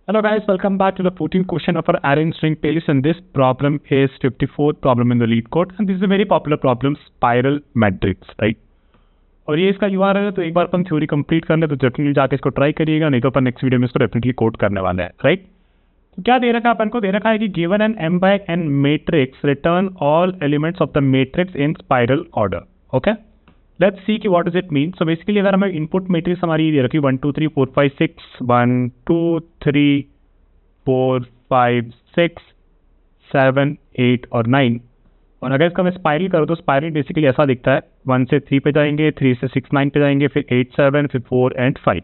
Hello guys, welcome back to the 14th question of our array string playlist, and this problem is 54th problem in the lead code, and this is a very popular problem, spiral matrix, right? और ये इसका URL है, तो एक बार अपन theory complete कर ले तो definitely जाके इसको ट्राई करिएगा, नहीं तो अपन नेक्स्ट वीडियो में इसको डेफिनेटली कोड करने वाले हैं, राइट? तो क्या दे रखा है अपन को? दे रखा है कि given an m by n matrix return all elements of the matrix in spiral order. Okay, let's see कि what does it mean. So basically अगर हमें इनपुट मैट्रिक्स हमारी दे रखी 1 2 3 4 5 6 1 2 3 4 5 6 7 8 और 9, और अगर इसका मैं स्पाइरल करूँ तो स्पाइरल बेसिकली ऐसा दिखता है. 1 से 3 पे जाएंगे, 3 से 6 9 पे जाएंगे, फिर 8 7, फिर 4 एंड 5.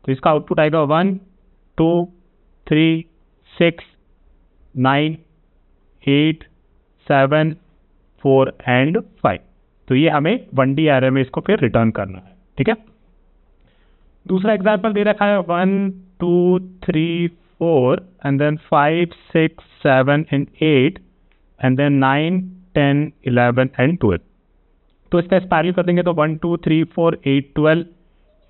तो इसका आउटपुट आएगा 1 2 3 6 9 8 7 4 एंड 5. तो ये हमें 1D एरे में इसको फिर रिटर्न करना है, ठीक है. दूसरा एग्जाम्पल दे रखा है 1 2 3 4 and then 5 6 7 and 8 and then 9 10 11 and 12. तो इसका स्पाइरल कर देंगे तो 1 2 3 4 8 12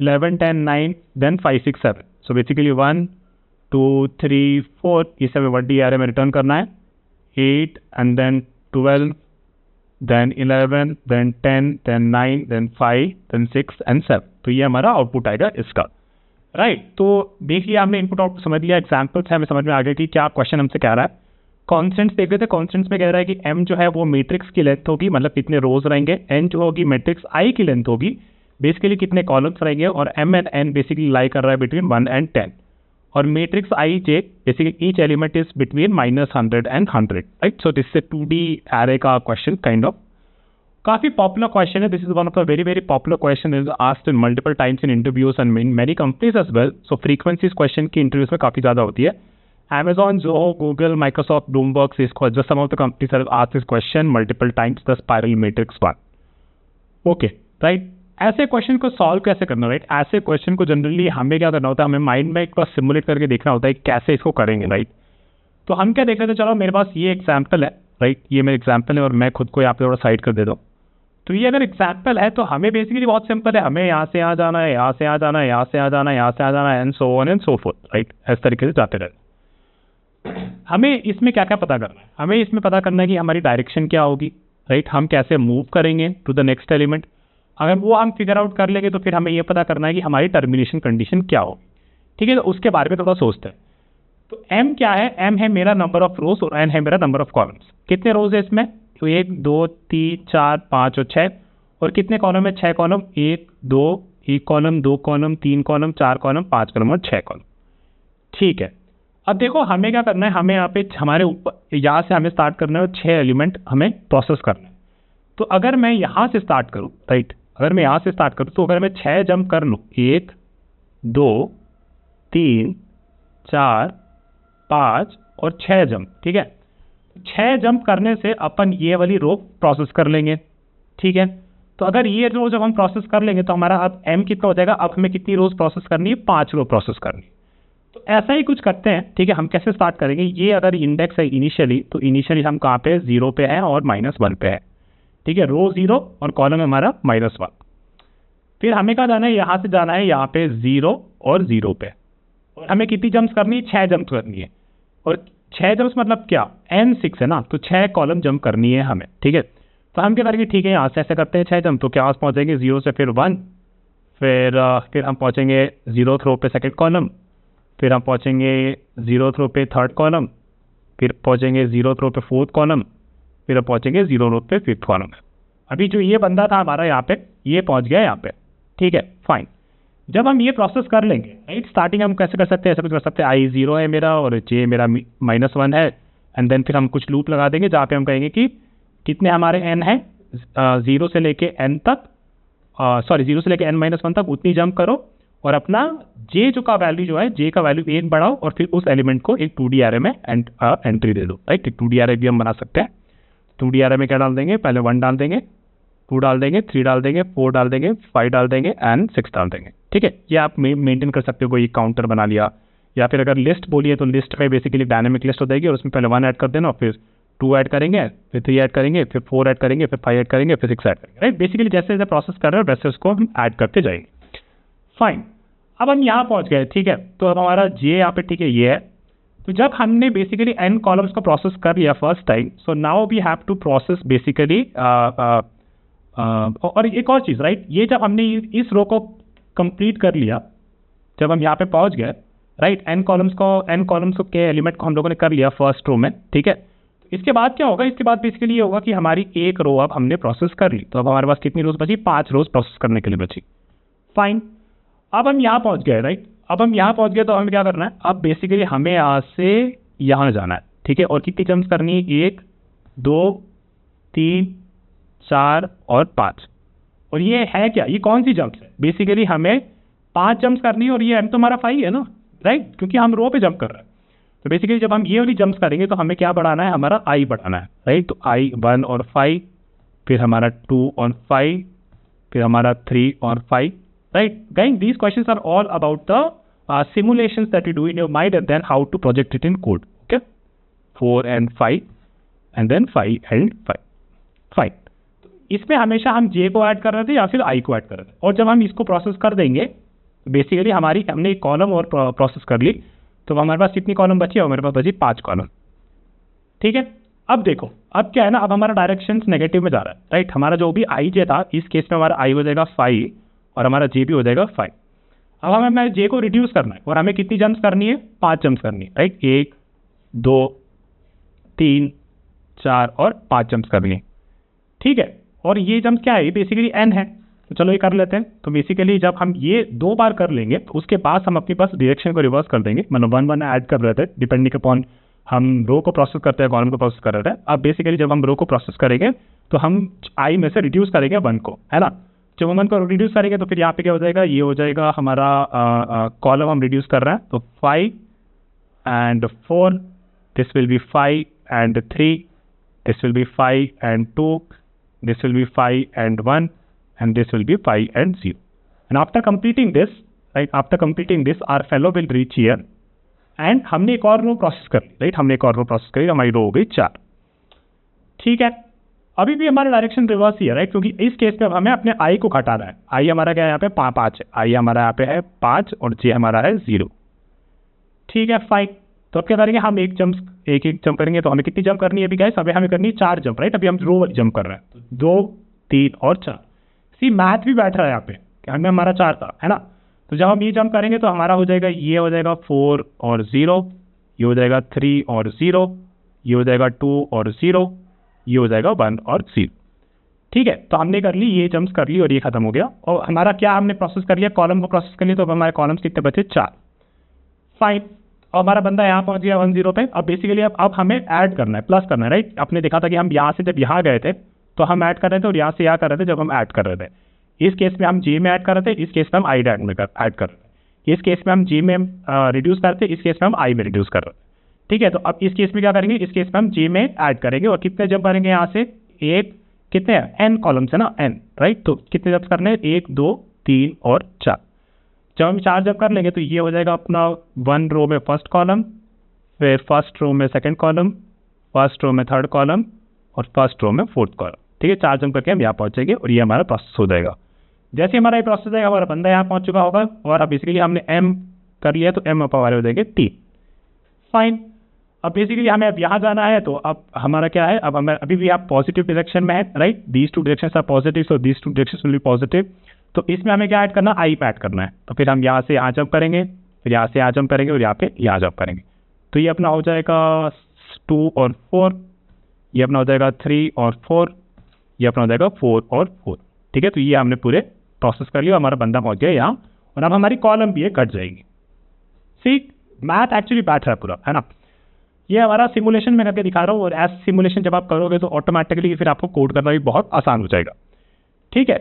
11 10 9 then 5 6 7. सो बेसिकली 1 2 3 4 ये सब 1D एरे में रिटर्न करना है. 8 and then 12 then 11 then 10 then 9 then 5 then 6 and 7. तो ये हमारा आउटपुट आएगा इसका, राइट. तो देख लिया हमने, इनपुट आउटपुट समझ लिया, एग्जाम्पल्स है, हमें समझ में आ गया कि क्या क्वेश्चन हमसे कह रहा है. कॉन्स्टेंट्स देख रहे थे. कॉन्स्टेंट्स में कह रहा है कि m जो है वो मैट्रिक्स की लेंथ होगी, मतलब कितने रोज रहेंगे. n जो होगी मैट्रिक्स i की लेंथ होगी, बेसिकली कितने कॉलम्स रहेंगे. और m एंड n बेसिकली लाई कर रहा है बिटवीन 1 and 10. और matrix i j basically each element is between -100 and 100, right. So this is 2D array का क्वेश्चन काइंड ऑफ. काफी पॉपुलर क्वेश्चन है. This is one of the very very popular question, is asked in multiple times in interviews and in many companies as well. So frequency इस question की interviews में काफी ज्यादा होती है. Amazon, Zoho, Google, Microsoft, Bloomberg, Cisco, just some of the companies have asked this question multiple times, the spiral matrix one. Okay, right? ऐसे question को solve कैसे करना, राइट? ऐसे क्वेश्चन को जनरली हमें क्या करना होता है, हमें माइंड में एक बार सिमुलेट करके देखना होता है कैसे इसको करेंगे, राइट? तो हम क्या देख रहे थे, चलो मेरे पास ये एग्जाम्पल है, राइट? ये मेरा एग्जाम्पल है और मैं खुद को यहाँ पे थोड़ा साइड कर देता हूँ. तो ये अगर एग्जाम्पल है तो हमें बेसिकली बहुत सिंपल है. हमें यहाँ से यहाँ जाना है, यहाँ से यहाँ जाना है, यहाँ से यहाँ जाना है, यहाँ से यहाँ जाना है, and so on and so fourth, right? इस तरीके से जाते रहते. हमें इसमें क्या क्या पता करना है? हमें इसमें पता करना है कि हमारी डायरेक्शन क्या होगी, राइट? हम कैसे मूव करेंगे टू द नेक्स्ट एलिमेंट. अगर वो हम फिगर आउट कर लेंगे तो फिर हमें ये पता करना है कि हमारी टर्मिनेशन कंडीशन क्या होगी, ठीक है? तो उसके बारे में थोड़ा सोचते हैं. तो m क्या है? m है मेरा नंबर ऑफ रोज और n है मेरा नंबर ऑफ कॉलम्स. कितने रोज है इसमें? तो 1 2 3 4 5 और 6. और कितने कॉलम है? 6 column. 1 2 1 column, 2 column, 3 column, 4 column, 5 column और 6 कॉलम, ठीक है. अब देखो हमें क्या करना है, हमें यहाँ पे हमारे ऊपर यहाँ से हमें स्टार्ट करना है, 6 एलिमेंट हमें प्रोसेस करना है. तो अगर मैं यहाँ से स्टार्ट करूँ, राइट? अगर मैं यहाँ से स्टार्ट करूँ तो अगर मैं 6 जंप कर लूँ, 1 2 3 4 5 और 6 जंप, ठीक है. 6 जंप करने से अपन ये वाली रो प्रोसेस कर लेंगे, ठीक है. तो अगर ये रो जब हम प्रोसेस कर लेंगे तो हमारा अब m कितना हो जाएगा? अब हमें कितनी रोज प्रोसेस करनी है? 5 रो प्रोसेस करनी है. तो ऐसा ही कुछ करते हैं, ठीक है. हम कैसे स्टार्ट करेंगे? ये अगर इंडेक्स है इनिशियली, तो इनिशियली हम कहाँ पे? 0 पे है और -1 पे है, ठीक है. रो 0 और कॉलम हमारा -1. फिर हमें कहाँ जाना है? यहाँ से जाना है यहाँ पे 0 और 0 पे. और हमें कितनी जंप्स करनी है? 6 जंप करनी है. और 6 जंप्स मतलब क्या? n 6 है ना, तो 6 कॉलम जंप करनी है हमें, ठीक है. तो हम क्या करेंगे? ठीक है, यहाँ से ऐसे करते हैं 6 जंप. तो क्या पहुँचेंगे? 0 से फिर 1, फिर हम पहुँचेंगे 0th रो पे सेकेंड कॉलम, फिर हम पहुँचेंगे 0th रो पे थर्ड कॉलम, फिर पहुँचेंगे 0th रो पे फोर्थ कॉलम, फिर हम पहुँचेंगे 0 रो पे फिफ्थ कॉलम. अभी जो ये बंदा था हमारा यहाँ पे, ये पहुँच गया यहाँ पे, ठीक है, फाइन. जब हम ये प्रोसेस कर लेंगे, राइट? स्टार्टिंग हम कैसे कर सकते हैं? ऐसा कुछ कर सकते हैं, i 0 है मेरा और j मेरा -1 है. एंड देन फिर हम कुछ लूप लगा देंगे जहाँ पे हम कहेंगे कि कितने हमारे n है, 0 से लेके n तक, सॉरी 0 से लेके n-1 तक उतनी जंप करो और अपना j जो का वैल्यू जो है, j का वैल्यू 1 बढ़ाओ और फिर उस एलिमेंट को एक 2D एरे में एंट्री दे दो, राइट? एक 2D एरे भी हम बना सकते हैं. 2D एरे में क्या डाल देंगे? पहले 1 डाल देंगे, 2 डाल देंगे, 3 डाल देंगे, 4 डाल देंगे, 5 डाल देंगे एंड 6 डाल देंगे, ठीक है. ये आप मेंटेन कर सकते हो. कोई काउंटर बना लिया, या फिर अगर लिस्ट बोलिए तो लिस्ट में बेसिकली डायनेमिक लिस्ट हो जाएगी और उसमें पहले 1 ऐड कर देना, फिर 2 ऐड करेंगे, फिर 3 ऐड करेंगे, फिर 4 ऐड करेंगे, फिर 5 ऐड करेंगे, फिर 6 ऐड करेंगे, राइट? बेसिकली जैसे जैसे प्रोसेस कर रहे हो वैसे उसको हम ऐड करते जाएंगे. फाइन. अब हम यहाँ पहुँच गए, ठीक है. तो अब हमारा j यहाँ पे, ठीक है, ये है. तो जब हमने बेसिकली n कॉलम्स को प्रोसेस कर लिया first time, so now we have to process basically और एक और चीज़, राइट, ये जब हमने इस रो को कंप्लीट कर लिया, जब हम यहाँ पे पहुँच गए, राइट, n कॉलम्स के एलिमेंट को हम लोगों ने कर लिया फर्स्ट रो में, ठीक है। तो इसके बाद क्या होगा, इसके बाद बेसिकली ये होगा कि हमारी एक रो अब हमने प्रोसेस कर ली, तो अब हमारे पास कितनी रोज बची, 5 रोज प्रोसेस करने के लिए बची। फाइन, अब हम यहाँ पहुँच गए, राइट, अब हम यहाँ पहुँच गए तो हमें क्या करना है, अब बेसिकली हमें यहाँ से यहाँ जाना है, ठीक है। और कितनी जम्प्स करनी है, 1 2 3 4 और 5। और ये है क्या, ये कौन सी जंप्स है, बेसिकली हमें 5 जंप्स करनी है, और ये m तो हमारा 5 है ना, राइट, क्योंकि हम रो पे जंप कर रहे हैं। तो बेसिकली जब हम ये वाली जंप्स करेंगे तो हमें क्या बढ़ाना है, हमारा i बढ़ाना है, राइट। तो i 1 और 5, फिर हमारा 2 और 5, फिर हमारा 3 और 5, right. Guys, these questions are all about the simulations that you do in your mind and then how to project it in code, okay। 4 and 5 and then 5 and 5, fine. इसमें हमेशा हम j को ऐड कर रहे थे या फिर i को ऐड कर रहे थे, और जब हम इसको प्रोसेस कर देंगे बेसिकली हमने एक कॉलम और प्रोसेस कर ली, तो हमारे पास कितनी कॉलम बची है, हमारे पास बची 5 कॉलम, ठीक है। अब देखो, अब क्या है ना, अब हमारा डायरेक्शन नेगेटिव में जा रहा है, राइट। हमारा जो भी i j था, इस केस में हमारा i हो जाएगा 5 और हमारा j भी हो जाएगा 5। अब हमें j को रिड्यूस करना है, और हमें कितनी जम्प्स करनी है, 5 जम्प्स करनी है, राइट। 1 2 3 4 और 5 जम्प्स करनी है, ठीक है। और ये जम्प क्या है, बेसिकली n है, तो चलो ये कर लेते हैं। तो बेसिकली जब हम ये 2 बार कर लेंगे तो उसके बाद हम अपने पास डायरेक्शन को रिवर्स कर देंगे, मतलब 1 1 ऐड कर रहे थे डिपेंडिंग अपॉन हम रो को प्रोसेस करते हैं, कॉलम को प्रोसेस कर रहे थे। अब बेसिकली जब हम रो को प्रोसेस करेंगे तो हम i में से रिड्यूस करेंगे 1 को, है ना। जब हम 1 को रिड्यूस करेंगे तो फिर यहाँ पे क्या हो जाएगा, ये हो जाएगा हमारा कॉलम हम रिड्यूस कर रहे हैं, तो 5 and 4, this will be 5 and 3, this will be 5 and 2, this will be 5 and 1, and this will be 5 and 0. And after completing this, right, after completing this, our fellow will reach here, and हमने एक और रो process कर ली, right, हमने एक और रो process करी, हमारी रो हो गई 4, ठीक है। अभी भी हमारा डायरेक्शन रिवर्स ही है, राइट, क्योंकि इस केस में हमें अपने i को घटाना है। i हमारा क्या है, यहाँ पे 5 है, i हमारा यहाँ पे है 5 और j हमारा है 0, ठीक है, फाइन। तो अब क्या करेंगे, हम एक जंप करेंगे, तो हमें कितनी जंप करनी है अभी गाइस, अभी हमें करनी है 4 जंप, राइट। अभी हम रो वाली जंप कर रहे हैं, तो 2 3 और 4। सी मैथ भी बैठ रहा है यहाँ पे, हमें हमारा 4 था, है ना। तो जब हम ये जंप करेंगे तो हमारा हो जाएगा, ये हो जाएगा 4 और 0, ये हो जाएगा 3 और 0, ये हो जाएगा 2 और 0, ये हो जाएगा 1 और 0, ठीक है। तो हमने कर ली, ये जंप्स कर ली और ये खत्म हो गया। और हमारा क्या हमने प्रोसेस कर लिया, कॉलम को प्रोसेस कर लिया, तो अब हमारे कॉलम्स कितने बचे, 4, फाइन। और हमारा बंदा यहाँ पहुँच गया 1 0 पे। अब बेसिकली अब हमें ऐड करना है, प्लस करना है, राइट। आपने देखा था कि हम यहाँ से जब यहाँ गए थे तो हम ऐड कर रहे थे, और यहाँ से यहाँ कर रहे थे जब हम ऐड कर रहे थे। इस केस में हम j में ऐड कर रहे थे, इस केस में हम i में ऐड कर रहे थे। इस केस में हम j में रिड्यूस करते, इस केस में हम i में रिड्यूस कर रहे थे, ठीक है। तो अब इस केस में क्या करेंगे, इस केस में हम j में ऐड करेंगे, और कितने जब करेंगे यहाँ से, एक कितने हैं, n कॉलम्स है ना, n, राइट। तो कितने जब करने हैं, 1 2 3 और 4। जब हम 4 जब कर लेंगे तो ये हो जाएगा अपना 1 रो में फर्स्ट कॉलम, फिर फर्स्ट रो में सेकंड कॉलम, फर्स्ट रो में थर्ड कॉलम, और फर्स्ट रो में फोर्थ कॉलम, ठीक है। 4 जंप करके हम यहाँ पहुँचेंगे और ये हमारा प्रोसेस हो जाएगा। जैसे हमारा ये प्रोसेस जाएगा, हमारा बंदा यहाँ पहुँच चुका होगा, और अब बेसिकली हमने m कर लिया, तो m हमारे हो जाएंगे 3, फाइन। अब बेसिकली हमें अब यहाँ जाना है, तो अब हमारा क्या है, अब हमें अभी भी आप पॉजिटिव डायरेक्शन में है, right. These 2 directions are positive, so these 2 directions will be positive. तो इसमें हमें क्या ऐड करना है, i पे ऐड करना है। तो फिर हम यहाँ से यहाँ जंप करेंगे, फिर यहाँ से यहाँ जंप करेंगे, और यहाँ पे यहाँ जंप करेंगे। तो ये अपना हो जाएगा 2 और 4, ये अपना हो जाएगा 3 और 4, ये अपना हो जाएगा 4 और 4, ठीक है। तो ये हमने पूरे प्रोसेस कर लिया, हमारा बंदा पहुँच गया यहाँ, और अब हमारी कॉलम भी कट जाएगी। सी मैथ एक्चुअली बैठ रहा है पूरा, है ना। ये हमारा सिमुलेशन में करके दिखा रहा हूँ, और एज सिमुलेशन जब आप करोगे तो ऑटोमेटिकली फिर आपको कोड करना भी बहुत आसान हो जाएगा, ठीक है।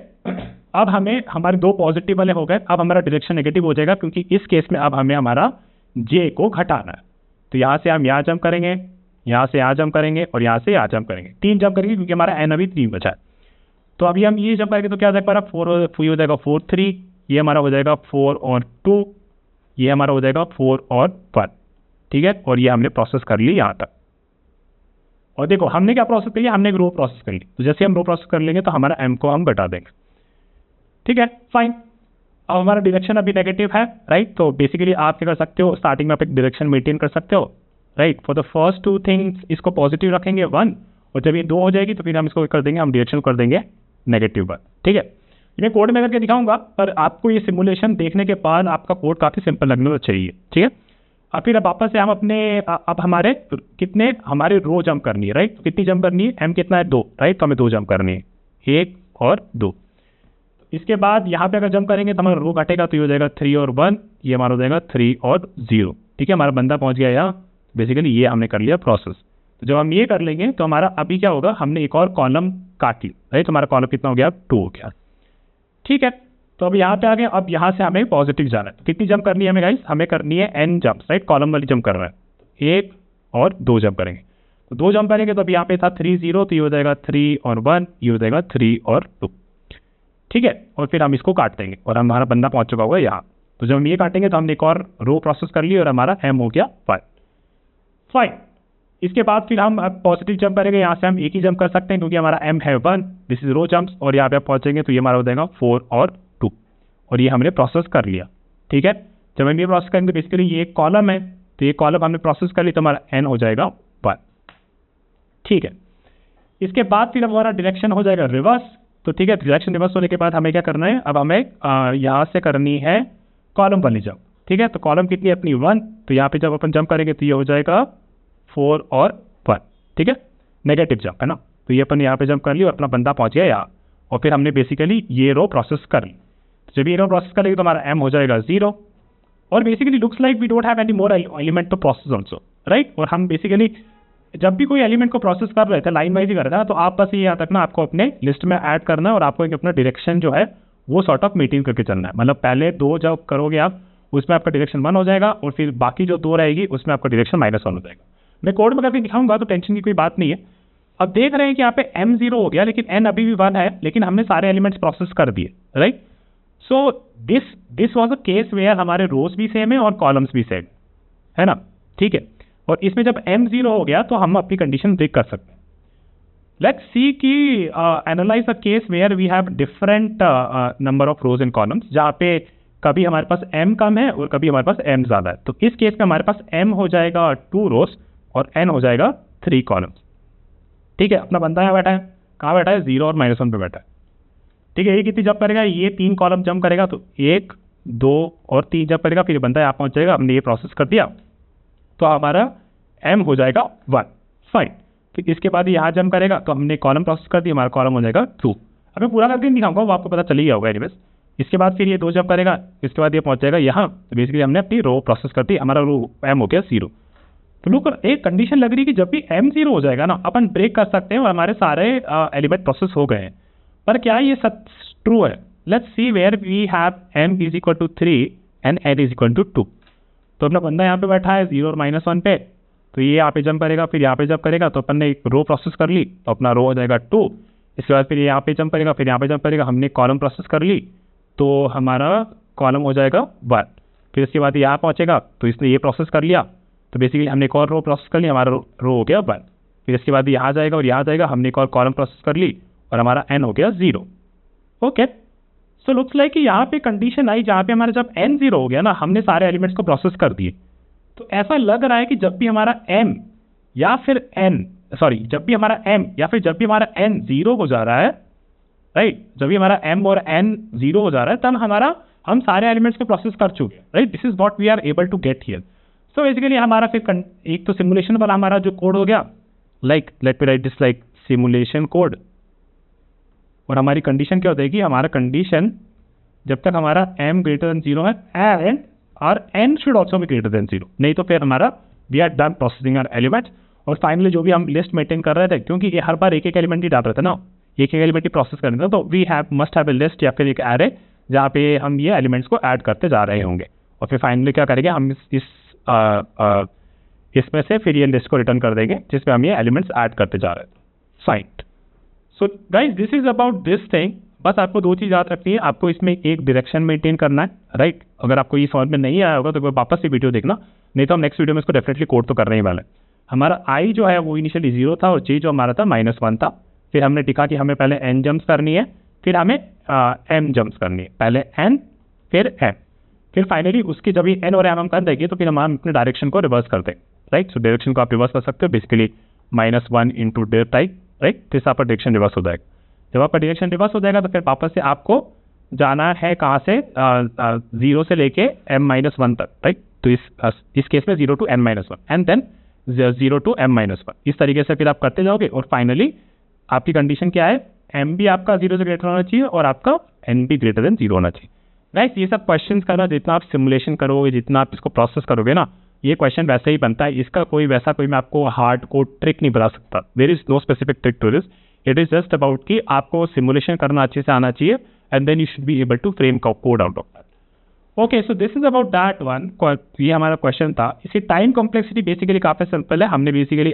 अब हमें हमारे 2 पॉजिटिव वाले हो गए, अब हमारा डायरेक्शन नेगेटिव हो जाएगा, क्योंकि इस केस में अब हमें हमारा j को घटाना है। तो यहाँ से हम यहाँ जंप करेंगे, यहाँ से यहाँ जंप करेंगे, और यहाँ से यहाँ जंप करेंगे, 3 जंप करेंगे, क्योंकि हमारा n अभी 3 बचा है। तो अभी हम ये जंप करेंगे तो क्या हो जाएगा, 4 हो जाएगा 4 3, ये हमारा हो जाएगा 4 और 2, ये हमारा हो जाएगा 4 और 1, ठीक है। और ये हमने प्रोसेस कर ली यहाँ तक। और देखो हमने क्या प्रोसेस कर लिया, हमने एक रो प्रोसेस कर ली। तो जैसे हम रो प्रोसेस कर लेंगे तो हमारा m को हम घटा देंगे, ठीक है, फाइन। अब हमारा डायरेक्शन अभी नेगेटिव है, राइट। तो बेसिकली आप क्या कर सकते हो, स्टार्टिंग में आप एक डायरेक्शन मेंटेन कर सकते हो, right. For the first two things इसको पॉजिटिव रखेंगे 1, और जब ये 2 हो जाएगी तो फिर हम इसको कर देंगे, हम डायरेक्शन कर देंगे -1। ठीक है, मैं कोड में करके दिखाऊंगा, पर आपको ये सिमुलेशन देखने के बाद आपका कोड काफ़ी सिंपल लगना चाहिए। ठीक है, अब फिर वापस से हम अपने अब हमारे कितने हमारे रो जंप करनी है, राइट। तो कितनी जंप करनी है, m कितना है 2, राइट। तो हमें 2 जंप करनी है, 1 और 2। इसके बाद यहाँ पे अगर जंप करेंगे तो हमारा रो घटेगा, तो ये हो जाएगा 3 और 1, ये हमारा हो जाएगा 3 और 0। ठीक है, हमारा बंदा पहुँच गया यहाँ, बेसिकली ये हमने कर लिया प्रोसेस। तो जब हम ये कर लेंगे तो हमारा अभी क्या होगा, हमने एक और कॉलम काट ली, राइट। तो हमारा कॉलम कितना हो गया, 2 हो गया। ठीक है, तो अब यहाँ पे आ गए, अब यहाँ से हमें पॉजिटिव जाना है। तो कितनी जंप करनी है हमें गाइस, हमें करनी है n जंप, राइट। कॉलम वाली जंप कर रहा है, 1 और 2 जंप करेंगे। तो 2 जंप करेंगे तो अब यहाँ पे था 3 0, तो ये हो जाएगा 3 और 1, ये हो जाएगा 3 और 2। ठीक है, और फिर हम इसको काट देंगे और हमारा बंदा पहुंच चुका होगा यहाँ। तो जब हम ये काटेंगे तो हमने एक और रो प्रोसेस कर ली और हमारा m हो गया 5। फाइन, इसके बाद फिर हम अब पॉजिटिव जंप करेंगे, यहाँ से हम एक ही जंप कर सकते हैं क्योंकि हमारा m है 1, दिस इज रो जंप्स, और यहाँ पे पहुंचेंगे तो ये हमारा हो जाएगा 4 और 2, और ये हमने प्रोसेस कर लिया। ठीक है, जब हम ये प्रोसेस करेंगे तो बेसिकली ये एक कॉलम है, तो ये कॉलम हमने प्रोसेस कर ली, तो हमारा n हो जाएगा 1। ठीक है, इसके बाद फिर हमारा डायरेक्शन हो जाएगा रिवर्स। तो ठीक है, डायरेक्शन रिवर्स होने के बाद हमें क्या करना है, अब हमें यहाँ से करनी है कॉलम वाली जंप। ठीक है, तो कॉलम कितनी है अपनी 1, तो यहाँ पे जब अपन जंप करेंगे तो ये हो जाएगा 4 और 1। ठीक है, नेगेटिव जंप है ना, तो ये अपन यहाँ पे जंप कर ली और अपना बंदा पहुंच गया यहाँ, और फिर हमने बेसिकली ये रो प्रोसेस कर ली। तो जब ये रो प्रोसेस करेंगे तो हमारा m हो जाएगा 0, और basically looks like we don't have any more element to process also, right. और हम बेसिकली जब भी कोई एलिमेंट को प्रोसेस कर रहे थे लाइन वाइज ही कर रहे थे, तो आप बस ये याद रखना आपको अपने लिस्ट में ऐड करना है, और आपको एक अपना डायरेक्शन जो है वो सॉर्ट ऑफ मेंटेन करके चलना है। मतलब पहले 2 जब करोगे आप, उसमें आपका डायरेक्शन 1 हो जाएगा, और फिर बाकी जो 2 रहेगी उसमें आपका डायरेक्शन -1 हो जाएगा। मैं कोड में करके दिखाऊंगा, तो टेंशन की कोई बात नहीं है। अब देख रहे हैं कि यहाँ पे m 0 हो गया, लेकिन n अभी भी 1 है, लेकिन हमने सारे एलिमेंट्स प्रोसेस कर दिए, right. So this was a case where हमारे रोज भी सेम है और कॉलम्स भी सेम है ना। ठीक है, और इसमें जब m 0 हो गया तो हम अपनी कंडीशन ब्रेक कर सकते हैं। लेट्स सी कि analyse a case where we have different number of rows and columns, जहाँ पे कभी हमारे पास m कम है और कभी हमारे पास m ज़्यादा है। तो इस केस में हमारे पास m हो जाएगा 2 रोज और n हो जाएगा 3 कॉलम्स। ठीक है, अपना बंदा यहाँ बैठा है, कहाँ बैठा है, 0 और -1 पे बैठा है। ठीक है, ये कितनी जंप करेगा, ये 3 कॉलम जंप करेगा, तो 1 2 और 3 जंप करेगा, फिर बंदा यहाँ पहुँच जाएगा। हमने ये प्रोसेस कर दिया तो हमारा m हो जाएगा 1। फाइन, फिर इसके बाद यहाँ जंप करेगा, तो हमने कॉलम प्रोसेस कर दिया, हमारा कॉलम हो जाएगा 2। अब मैं पूरा करके नहीं दिखाऊंगा, वो आपको पता चल ही गया होगा एनीवेज। इसके बाद फिर ये 2 जंप करेगा, इसके बाद ये पहुँच जाएगा यहाँ। तो बेसिकली हमने अपनी रो प्रोसेस कर दी, हमारा रो m हो गया 0। तो लोग एक कंडीशन लग रही है कि जब भी m 0 हो जाएगा ना, अपन ब्रेक कर सकते हैं और हमारे सारे एलिमेंट प्रोसेस हो गए हैं। पर क्या ये सच ट्रू है? Let's see where we have m is equal to 3 and n is equal to 2। तो अपना बंदा यहाँ पे बैठा है 0 और -1 पे, तो ये यहाँ पे जंप करेगा, फिर यहाँ पे जंप करेगा, तो अपन ने एक रो प्रोसेस कर ली, तो अपना रो हो जाएगा 2। इसके बाद फिर यहाँ पे जंप करेगा, फिर यहाँ पे जंप करेगा, हमने कॉलम प्रोसेस कर ली, तो हमारा कॉलम हो जाएगा 1। फिर इसके बाद यहाँ पहुँचेगा, तो इसने ये प्रोसेस कर लिया, तो बेसिकली हमने एक और रो प्रोसेस कर लिया, हमारा रो हो गया 1। फिर इसके बाद यहाँ जाएगा और यहाँ जाएगा, हमने एक और कॉलम प्रोसेस कर ली और हमारा n हो गया 0। ओके, सो लुक्स लाइक कि यहाँ पे कंडीशन आई जहाँ पे हमारा जब n 0 हो गया ना, हमने सारे एलिमेंट्स को प्रोसेस कर दिए। तो ऐसा लग रहा है कि जब भी हमारा m या फिर जब भी हमारा m या फिर जब भी हमारा n 0 हो जा रहा है, राइट, जब भी हमारा m और n 0 हो जा रहा है, तब हम सारे एलिमेंट्स को प्रोसेस कर चुके हैं, right. This is what we are able to get here. So basically हमारा फिर एक तो सिमुलेशन वाला हमारा जो कोड हो गया, like let me right this like simulation code, और हमारी कंडीशन क्या होती है, हमारा कंडीशन जब तक हमारा m ग्रेटर देन 0 है एंड और n should also be greater than 0, नहीं तो फिर हमारा we are done processing our elements. और फाइनली जो भी हम लिस्ट मेंटेन कर रहे थे, क्योंकि ये हर बार एक एक एलिमेंट ही डाल रहे थे ना, एक एक एलिमेंट ही प्रोसेस कर रहे थे, तो we must have a list या फिर एक एरे जहाँ पे हम ये एलिमेंट्स को ऐड करते जा रहे होंगे। और फिर फाइनली क्या करेंगे, हम इसमें से फिर ये लिस्ट को रिटर्न कर देंगे जिसमें हम ये एलिमेंट्स ऐड करते जा रहे हैं। Fine, so guys this is about this thing. बस आपको 2 चीज़ याद रखनी है, आपको इसमें एक डायरेक्शन मेंटेन करना है, राइट। अगर आपको ये समझ में नहीं आया होगा तो वापस से वीडियो देखना, नहीं तो हम नेक्स्ट वीडियो में इसको डेफिनेटली कोड तो करने ही वाले हैं। हमारा i जो है वो इनिशियली 0 था और j जो हमारा था -1 था। फिर हमने लिखा कि हमें पहले n जम्प्स करनी है, फिर हमें m जम्प्स करनी है, पहले n फिर m, फिर फाइनली उसकी जब ये n और m हम कर देंगे तो फिर हम अपने डायरेक्शन को रिवर्स कर देंगे। राइट. सो डायरेक्शन को आप रिवर्स कर सकते हो basically -1 into dir type, right. तो इससे आपका डायरेक्शन रिवर्स हो जाएगा. जब आपका डायरेक्शन रिवर्स हो जाएगा तो फिर वापस से आपको जाना है कहाँ से, 0 से लेके m-1 तक, राइट. तो इस केस में 0 to n-1 and then 0 to m-1. इस तरीके से फिर आप करते जाओगे और फाइनली आपकी कंडीशन क्या है, m भी आपका 0 से ग्रेटर होना चाहिए और आपका n भी ग्रेटर देन 0 होना चाहिए, राइट. ये सब क्वेश्चंस करना, जितना आप सिमुलेशन करोगे, जितना आप इसको प्रोसेस करोगे ना, ये क्वेश्चन वैसे ही बनता है. इसका कोई मैं आपको हार्ड कोड ट्रिक नहीं बता सकता. There is no specific trick to this. It is just about कि आपको सिमुलेशन करना अच्छे से आना चाहिए and then you should be able to frame code out of that. Okay, so this is about that one. ये हमारा question था. इसी टाइम कॉम्प्लेक्सिटी बेसिकली काफी सिंपल है. हमने basically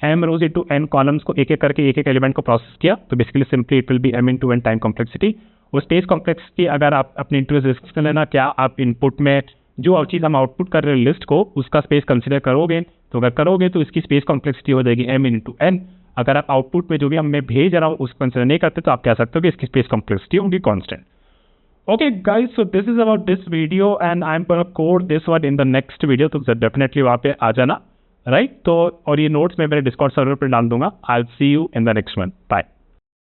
m rows into n columns को एक एक करके एक एलिमेंट को प्रोसेस किया. तो basically simply it will be m into n time complexity. और स्पेस कॉम्प्लेक्सिटी अगर आप अपने इंटरेस्ट डिस्कस कर लेना, क्या आप इनपुट में जो चीज़ हम आउटपुट कर रहे हैं लिस्ट को, उसका स्पेस कंसिडर करोगे. तो अगर करोगे तो इसकी स्पेस कॉम्प्लेक्सिटी हो जाएगी m इंटू n. अगर आप आउटपुट में जो भी मैं भेज रहा हूँ उसको कंसिडर नहीं करते तो आप कह सकते हो कि इसकी स्पेस कॉम्प्लेक्सिटी होगी constant. Okay guys, so this is about this video and I'm gonna code this one in the next video. तो definitely वहाँ पे आ जाना, right? तो और ये notes मैं मेरे Discord server पे डाल दूंगा. I'll see you in the next one. Bye.